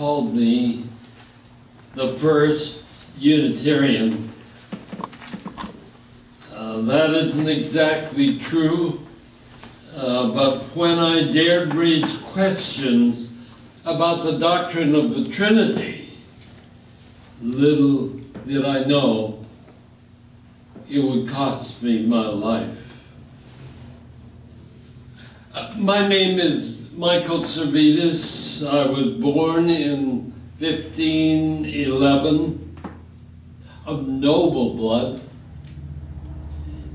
called me the first Unitarian. That isn't exactly true, but when I dared raise questions about the doctrine of the Trinity, little did I know it would cost me my life. My name is Michael Servetus. I was born in 1511 of noble blood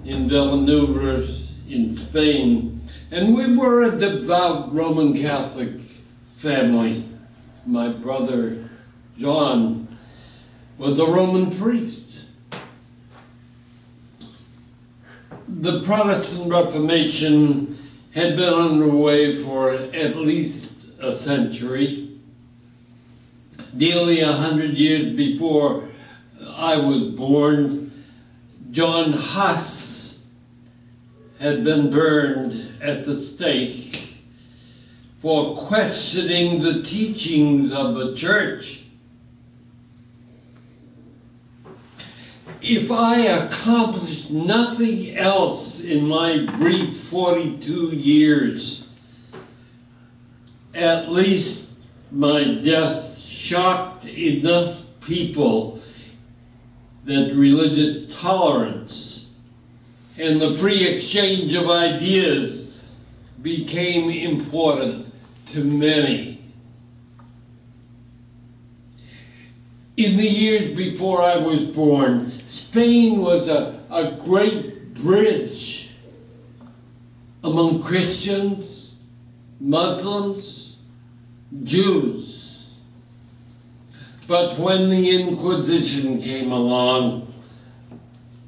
in Villanueva in Spain, and we were a devout Roman Catholic family. My brother John was a Roman priest. The Protestant Reformation had been underway for at least a century. Nearly 100 years before I was born, John Huss had been burned at the stake for questioning the teachings of the church. If I accomplished nothing else in my brief 42 years, at least my death shocked enough people that religious tolerance and the free exchange of ideas became important to many. In the years before I was born, Spain was a great bridge among Christians, Muslims, Jews. But when the Inquisition came along,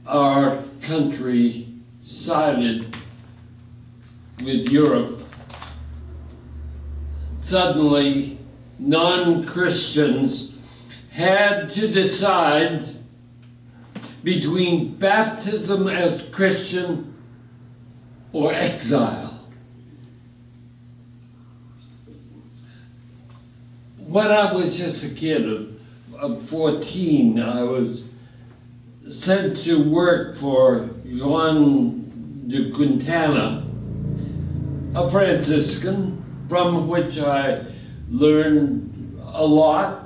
our country sided with Europe. Suddenly, non-Christians had to decide between baptism as Christian or exile. When I was just a kid of 14, I was sent to work for Juan de Quintana, a Franciscan, from which I learned a lot.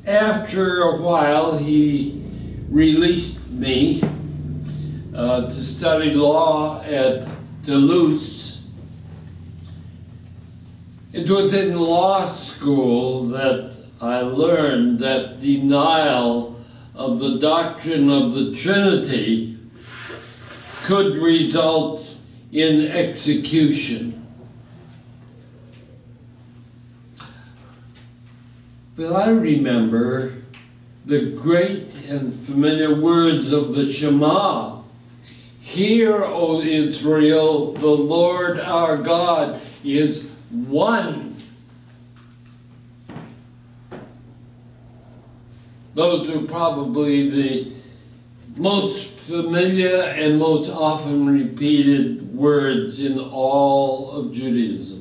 After a while, he released me to study law at Toulouse. It was in law school that I learned that denial of the doctrine of the Trinity could result in execution. But I remember the great and familiar words of the Shema. Hear, O Israel, the Lord our God is one. Those are probably the most familiar and most often repeated words in all of Judaism.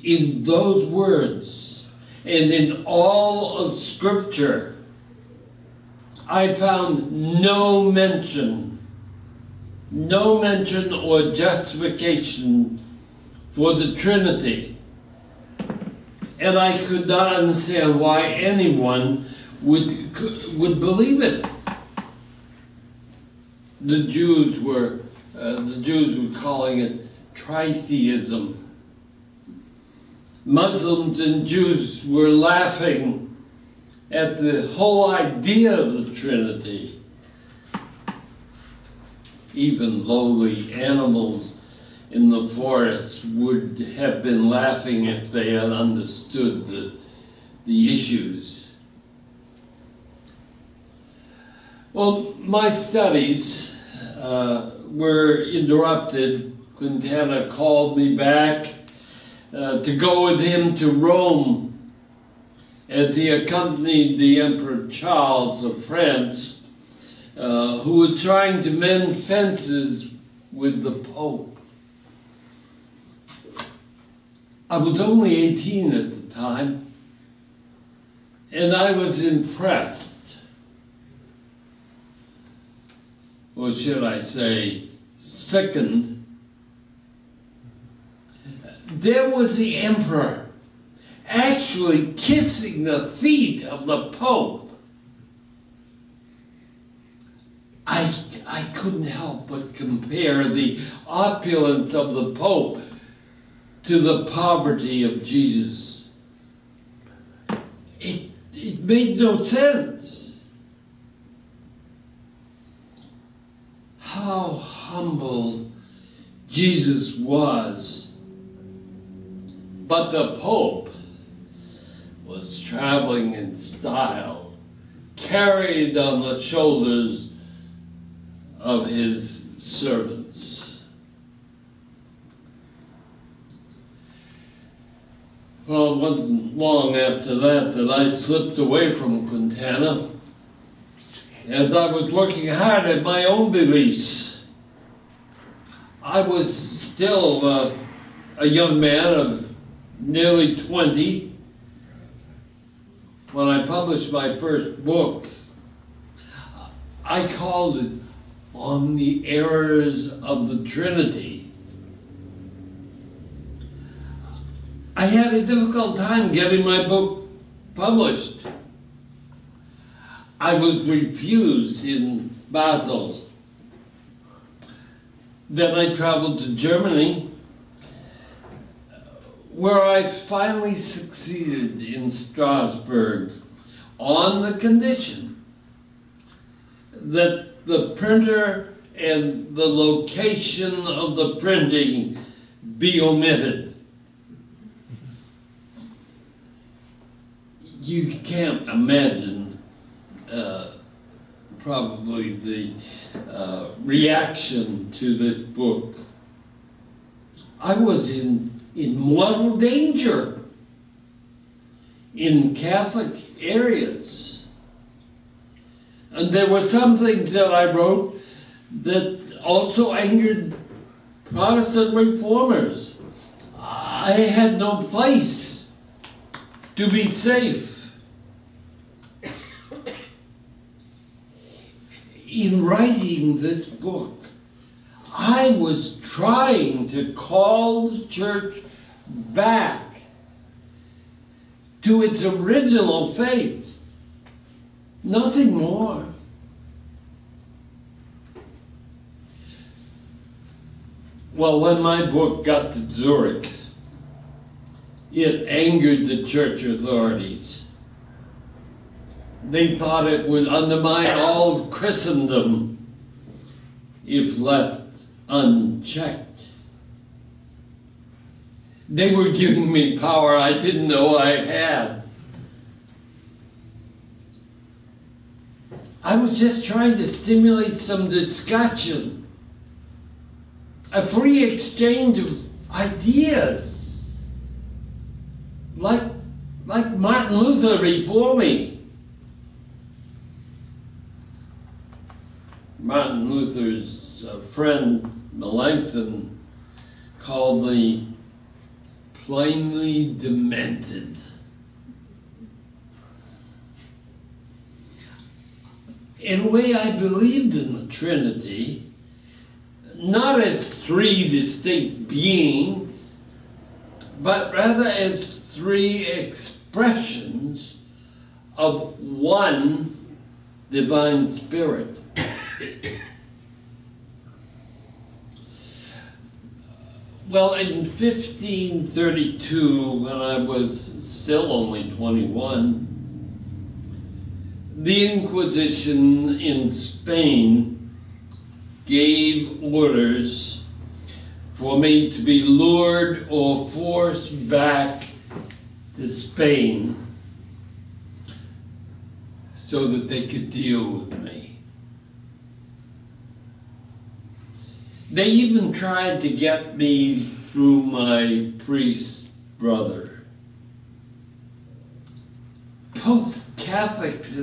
In those words and in all of Scripture, I found no mention or justification for the Trinity. And I could not understand why anyone would believe it. The Jews were calling it tritheism. Muslims and Jews were laughing at the whole idea of the Trinity. Even lowly animals in the forest would have been laughing if they had understood the issues. Well, my studies were interrupted. Quintana called me back to go with him to Rome as he accompanied the Emperor Charles of France, who was trying to mend fences with the Pope. I was only 18 at the time, and I was impressed, or should I say, sickened. There was the emperor actually kissing the feet of the Pope. I couldn't help but compare the opulence of the Pope to the poverty of Jesus. It made no sense. How humble Jesus was. But the Pope was traveling in style, carried on the shoulders of his servants. Well, it wasn't long after that I slipped away from Quintana, as I was working hard at my own beliefs. I was still a young man of nearly 20 when I published my first book. I called it On the Errors of the Trinity. I had a difficult time getting my book published. I was refused in Basel. Then I traveled to Germany, where I finally succeeded in Strasbourg on the condition that the printer and the location of the printing be omitted. You can't imagine probably the reaction to this book. I was in mortal danger in Catholic areas. And there were some things that I wrote that also angered Protestant reformers. I had no place to be safe. In writing this book, I was trying to call the church back to its original faith. Nothing more. Well, when my book got to Zurich, it angered the church authorities. They thought it would undermine all of Christendom if left unchecked. They were giving me power I didn't know I had. I was just trying to stimulate some discussion, a free exchange of ideas, like Martin Luther before me. Martin Luther's friend Melanchthon called me plainly demented. In a way, I believed in the Trinity, not as three distinct beings, but rather as three expressions of one divine spirit. Well, in 1532, when I was still only 21, the Inquisition in Spain gave orders for me to be lured or forced back to Spain so that they could deal with me. They even tried to get me through my priest brother. Both Catholics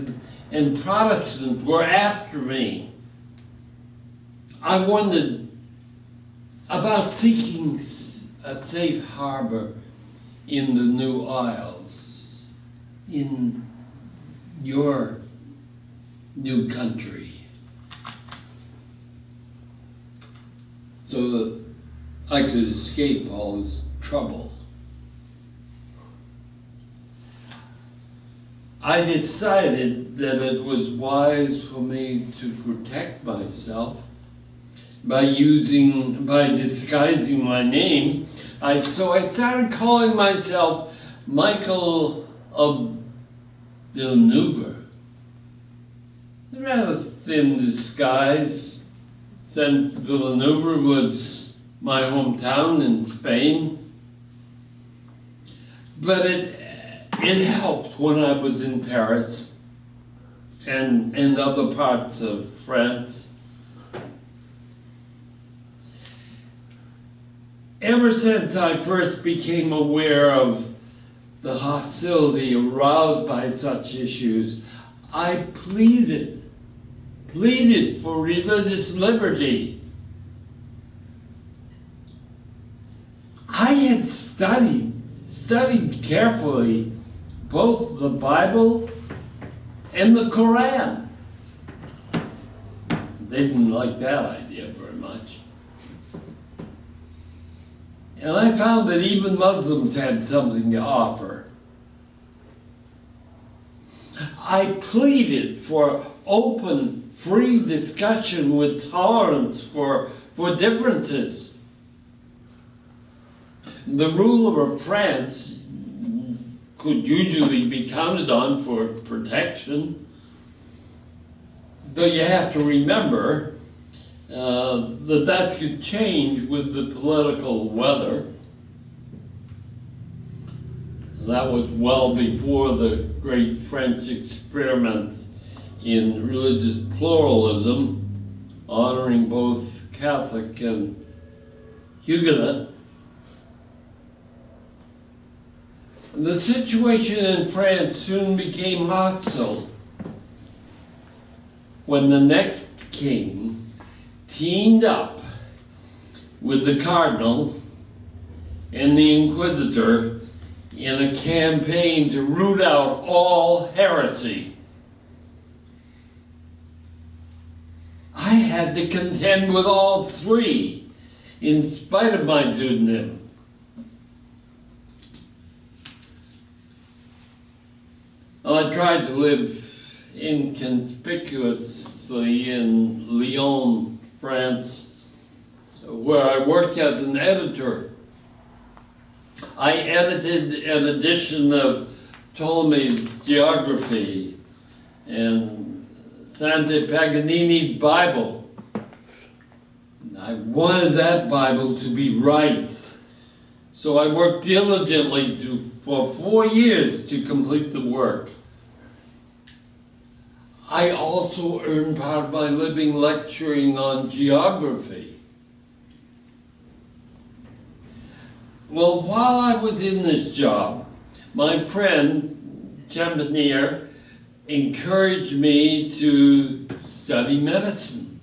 and Protestants were after me. I wondered about seeking a safe harbor in the New Isles, in your new country, so that I could escape all this trouble. I decided that it was wise for me to protect myself by disguising my name. So I started calling myself Michael of Villanova. A rather thin disguise, since Villanova was my hometown in Spain. But it helped when I was in Paris and other parts of France. Ever since I first became aware of the hostility aroused by such issues, I pleaded for religious liberty. I had studied carefully both the Bible and the Koran. They didn't like that idea very much. And I found that even Muslims had something to offer. I pleaded for open, free discussion with tolerance for differences. The ruler of France could usually be counted on for protection, though you have to remember that could change with the political weather. That was well before the great French experiment in religious pluralism, honoring both Catholic and Huguenot. The situation in France soon became hostile when the next king teamed up with the cardinal and the inquisitor in a campaign to root out all heresy. I had to contend with all three in spite of my Dunham. Well, I tried to live inconspicuously in Lyon, France, where I worked as an editor. I edited an edition of Ptolemy's Geography and Sante Paganini's Bible. I wanted that Bible to be right, so I worked diligently for 4 years to complete the work. I also earned part of my living lecturing on geography. Well, while I was in this job, my friend, Champagnier, encouraged me to study medicine.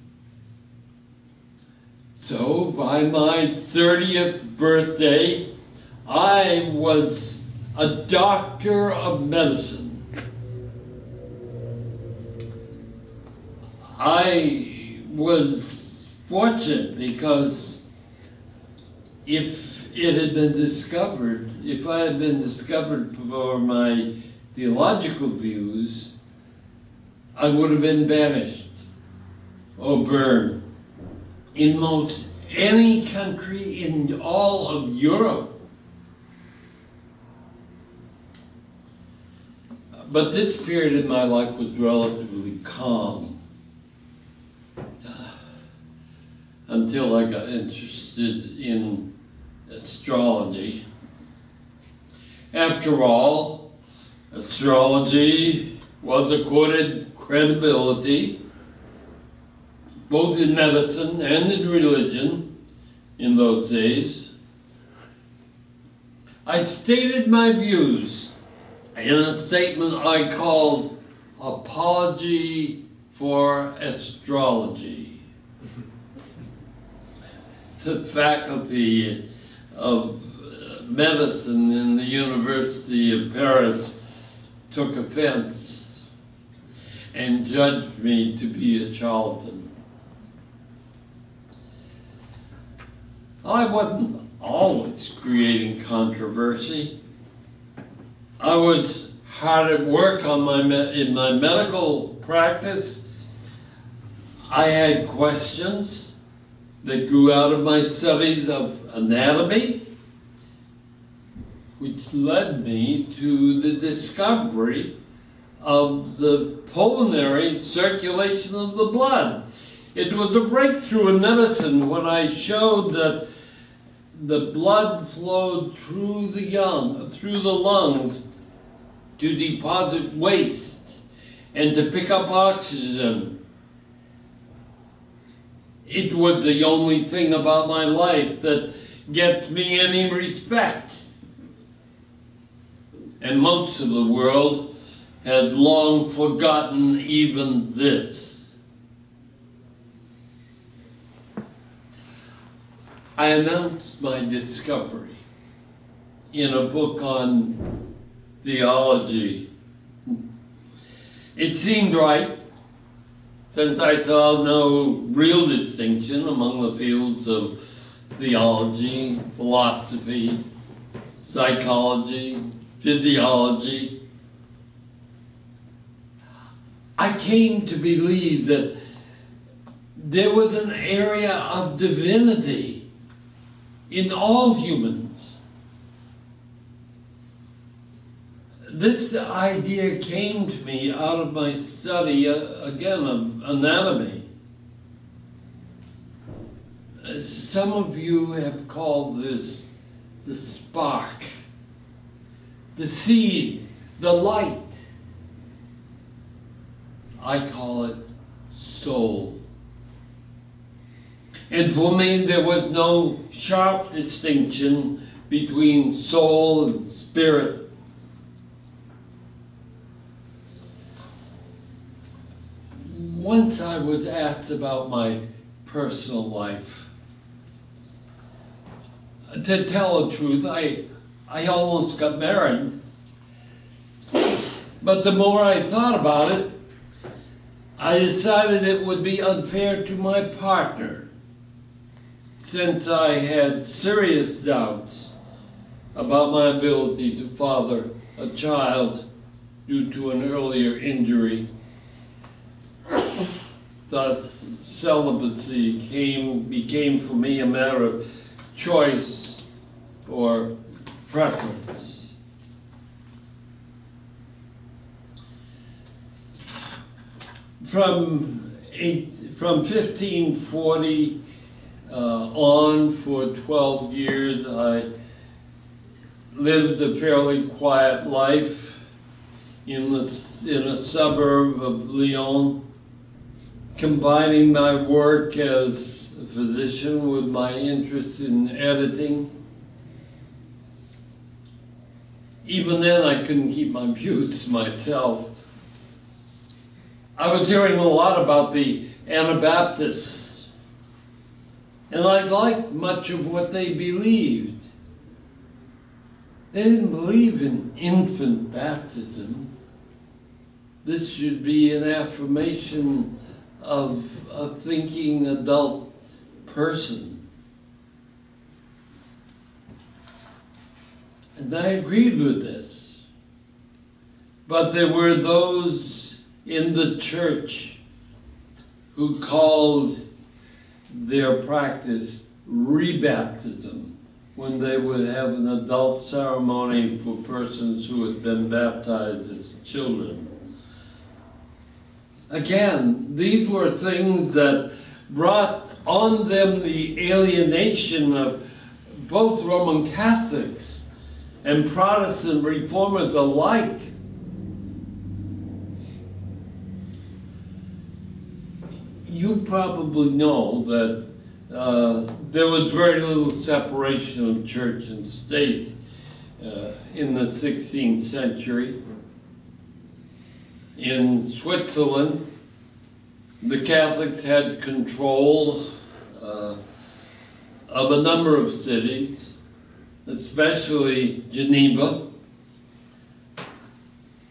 So by my 30th birthday, I was a doctor of medicine. I was fortunate because if I had been discovered for my theological views, I would have been banished or burned in most any country in all of Europe. But this period in my life was relatively calm until I got interested in astrology. After all, astrology was accorded credibility both in medicine and in religion in those days. I stated my views in a statement I called Apology for Astrology. The faculty of medicine in the University of Paris took offense and judged me to be a charlatan. I wasn't always creating controversy. I was hard at work on in my medical practice. I had questions that grew out of my studies of anatomy, which led me to the discovery of the pulmonary circulation of the blood. It was a breakthrough in medicine when I showed that the blood flowed through the lungs to deposit waste and to pick up oxygen. It was the only thing about my life that gets me any respect. And most of the world has long forgotten even this. I announced my discovery in a book on theology. It seemed right, since I saw no real distinction among the fields of theology, philosophy, psychology, physiology. I came to believe that there was an area of divinity in all humans. This idea came to me out of my study, again, of anatomy. Some of you have called this the spark, the seed, the light. I call it soul. And for me, there was no sharp distinction between soul and spirit. Once I was asked about my personal life. To tell the truth, I almost got married. But the more I thought about it, I decided it would be unfair to my partner, since I had serious doubts about my ability to father a child due to an earlier injury. Thus, celibacy became for me a matter of choice or preference. From 1540 on for 12 years, I lived a fairly quiet life in a suburb of Lyon, combining my work as a physician with my interest in editing. Even then, I couldn't keep my views to myself. I was hearing a lot about the Anabaptists, and I liked much of what they believed. They didn't believe in infant baptism. This should be an affirmation of a thinking adult person. And I agreed with this. But there were those in the church who called their practice rebaptism, when they would have an adult ceremony for persons who had been baptized as children. Again, these were things that brought on them the alienation of both Roman Catholics and Protestant reformers alike. You probably know that there was very little separation of church and state in the 16th century. In Switzerland, the Catholics had control of a number of cities, especially Geneva.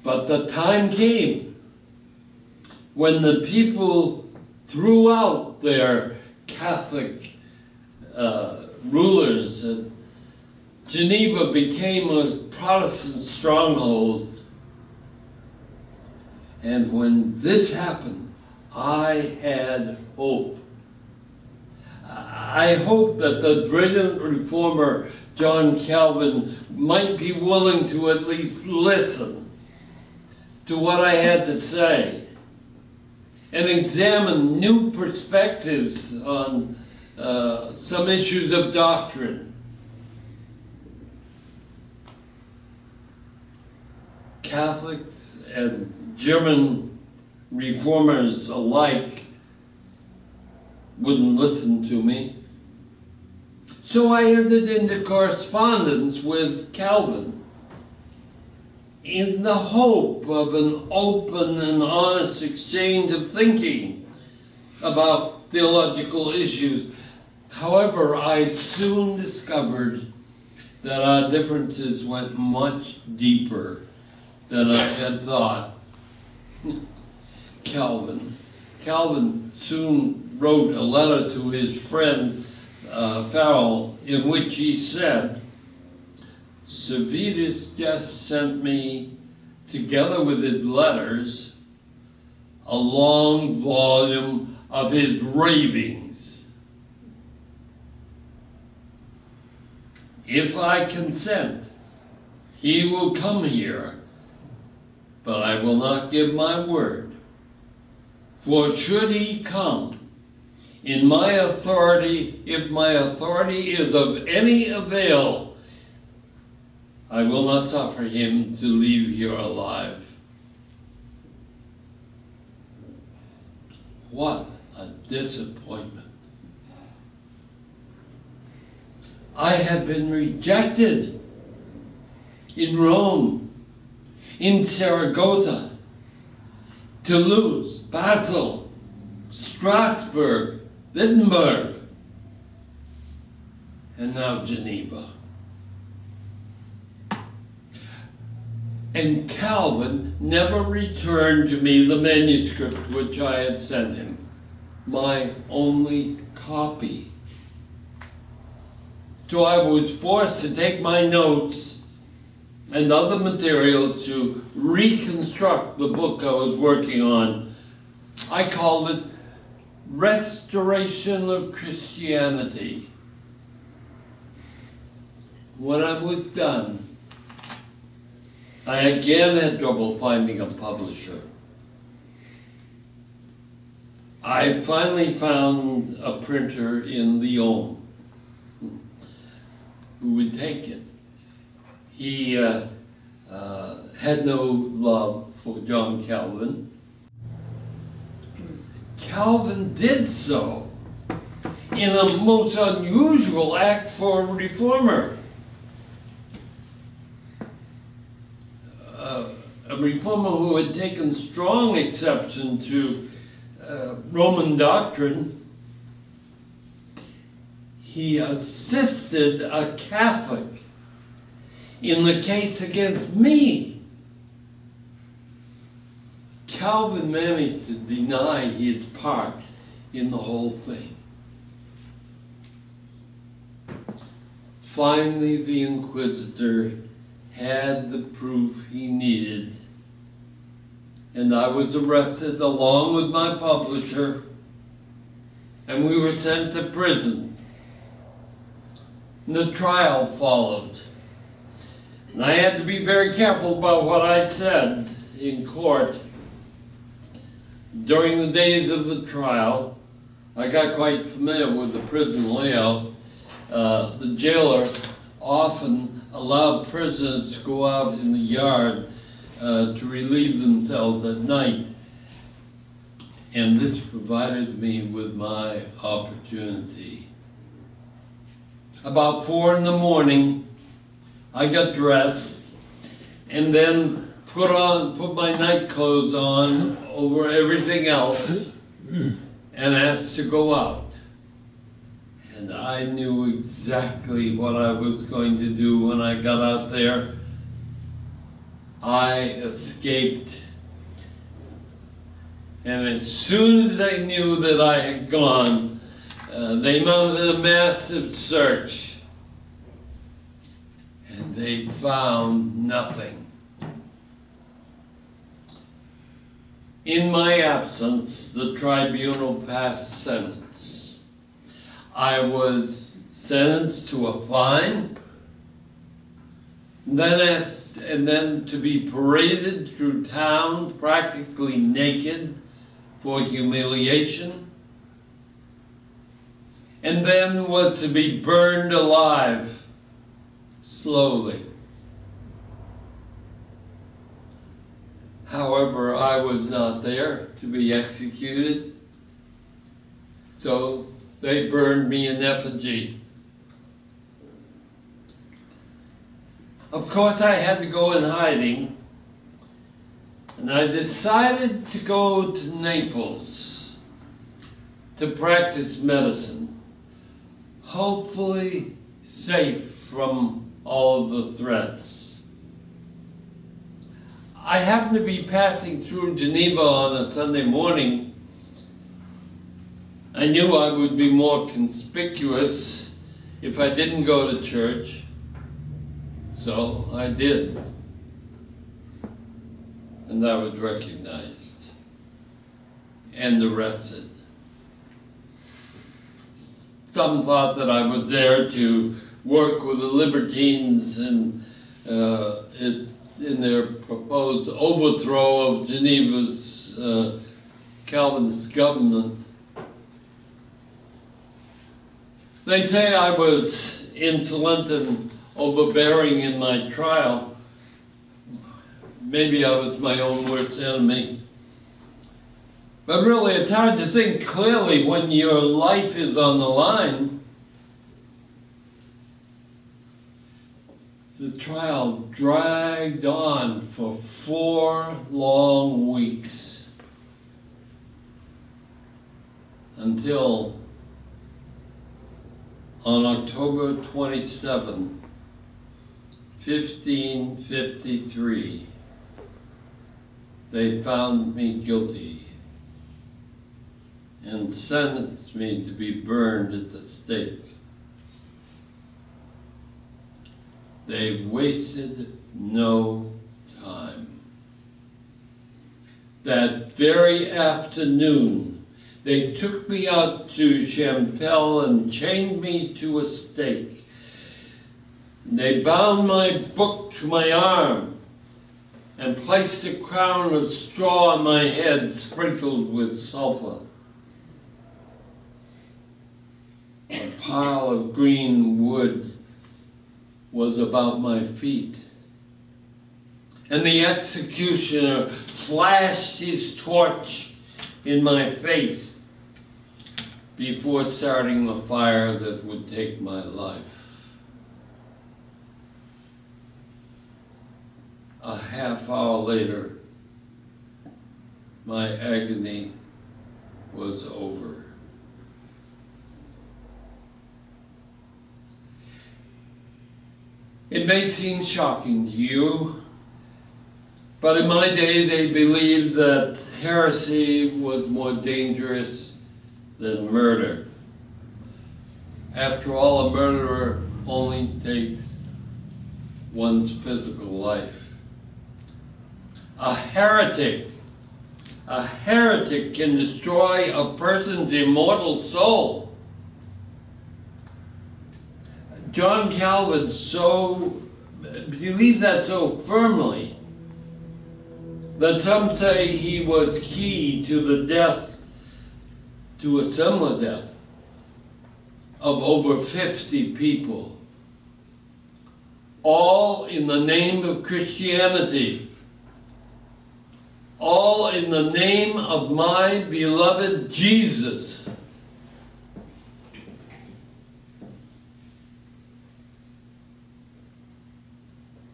But the time came when the people threw out their Catholic rulers. Geneva became a Protestant stronghold. And when this happened, I had hope. I hope that the brilliant reformer John Calvin might be willing to at least listen to what I had to say and examine new perspectives on some issues of doctrine. Catholics and German reformers alike wouldn't listen to me. So I entered into correspondence with Calvin in the hope of an open and honest exchange of thinking about theological issues. However, I soon discovered that our differences went much deeper than I had thought. Calvin soon wrote a letter to his friend Farrell, in which he said, Servetus just sent me, together with his letters, a long volume of his ravings. If I consent, he will come here, but I will not give my word. For should he come, in my authority, if my authority is of any avail, I will not suffer him to leave here alive. What a disappointment. I had been rejected in Rome, in Zaragoza, Toulouse, Basel, Strasbourg, Wittenberg, and now Geneva. And Calvin never returned to me the manuscript which I had sent him, my only copy. So I was forced to take my notes and other materials to reconstruct the book I was working on. I called it Restoration of Christianity. When I was done, I again had trouble finding a publisher. I finally found a printer in Lyon who would take it. He had no love for John Calvin. Calvin did so in a most unusual act for a reformer. A reformer who had taken strong exception to Roman doctrine. He assisted a Catholic in the case against me. Calvin managed to deny his part in the whole thing. Finally, the inquisitor had the proof he needed, and I was arrested along with my publisher, and we were sent to prison. And the trial followed. And I had to be very careful about what I said in court. During the days of the trial, I got quite familiar with the prison layout. The jailer often allowed prisoners to go out in the yard to relieve themselves at night. And this provided me with my opportunity. About 4 in the morning, I got dressed and then put my night clothes on over everything else and asked to go out. And I knew exactly what I was going to do when I got out there. I escaped. And as soon as they knew that I had gone, they mounted a massive search. And they found nothing. In my absence, the tribunal passed sentence. I was sentenced to a fine, and then to be paraded through town practically naked for humiliation, and then was to be burned alive slowly. However, I was not there to be executed, so they burned me in effigy. Of course, I had to go in hiding, and I decided to go to Naples to practice medicine, hopefully safe from all of the threats. I happened to be passing through Geneva on a Sunday morning. I knew I would be more conspicuous if I didn't go to church, so I did. And I was recognized and arrested. Some thought that I was there to work with the libertines in their proposed overthrow of Geneva's Calvinist government. They say I was insolent and overbearing in my trial. Maybe I was my own worst enemy. But really, it's hard to think clearly when your life is on the line. The trial dragged on for 4 long weeks until on October 27, 1553, they found me guilty and sentenced me to be burned at the stake. They wasted no time. That very afternoon, they took me out to Champel and chained me to a stake. They bound my book to my arm and placed a crown of straw on my head sprinkled with sulfur. A pile of green wood was about my feet. And the executioner flashed his torch in my face before starting the fire that would take my life. A half hour later, my agony was over. It may seem shocking to you, but in my day they believed that heresy was more dangerous than murder. After all, a murderer only takes one's physical life. A heretic can destroy a person's immortal soul. John Calvin believed that so firmly that some say he was key to the death, to a similar death, of over 50 people, all in the name of Christianity, all in the name of my beloved Jesus.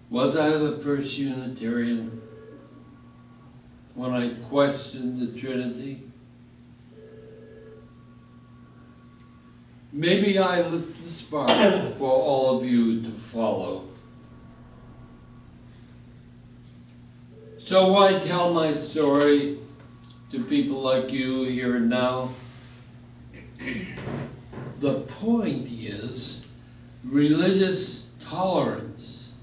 Was I the first Unitarian when I questioned the Trinity? Maybe I lit the spark for all of you to follow. So why tell my story to people like you here and now? The point is religious tolerance.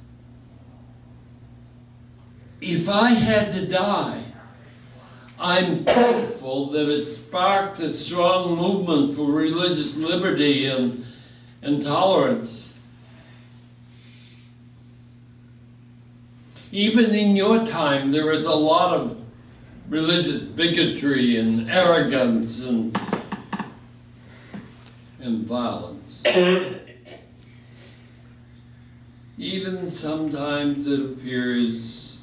If I had to die, I'm thankful that it sparked a strong movement for religious liberty and tolerance. Even in your time, there was a lot of religious bigotry and arrogance and violence. Even sometimes it appears,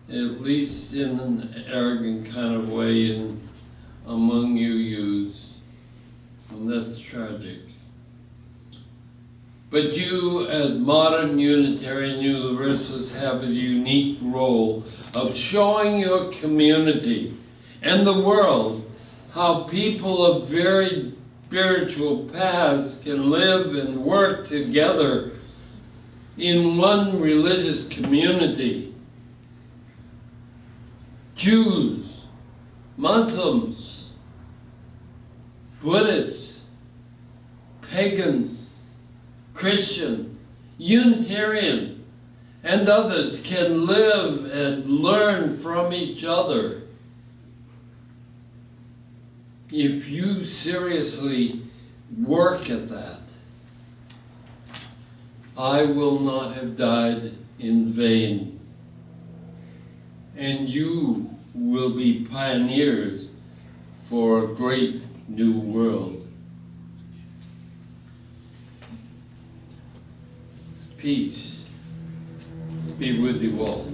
at least in an arrogant kind of way, among you youths, and that's tragic. But you, as modern Unitarian Universalists, have a unique role of showing your community and the world how people of very spiritual paths can live and work together in one religious community. Jews, Muslims, Buddhists, pagans, Christian, Unitarian, and others can live and learn from each other. If you seriously work at that, I will not have died in vain, and you will be pioneers for a great new world. Peace be with you all.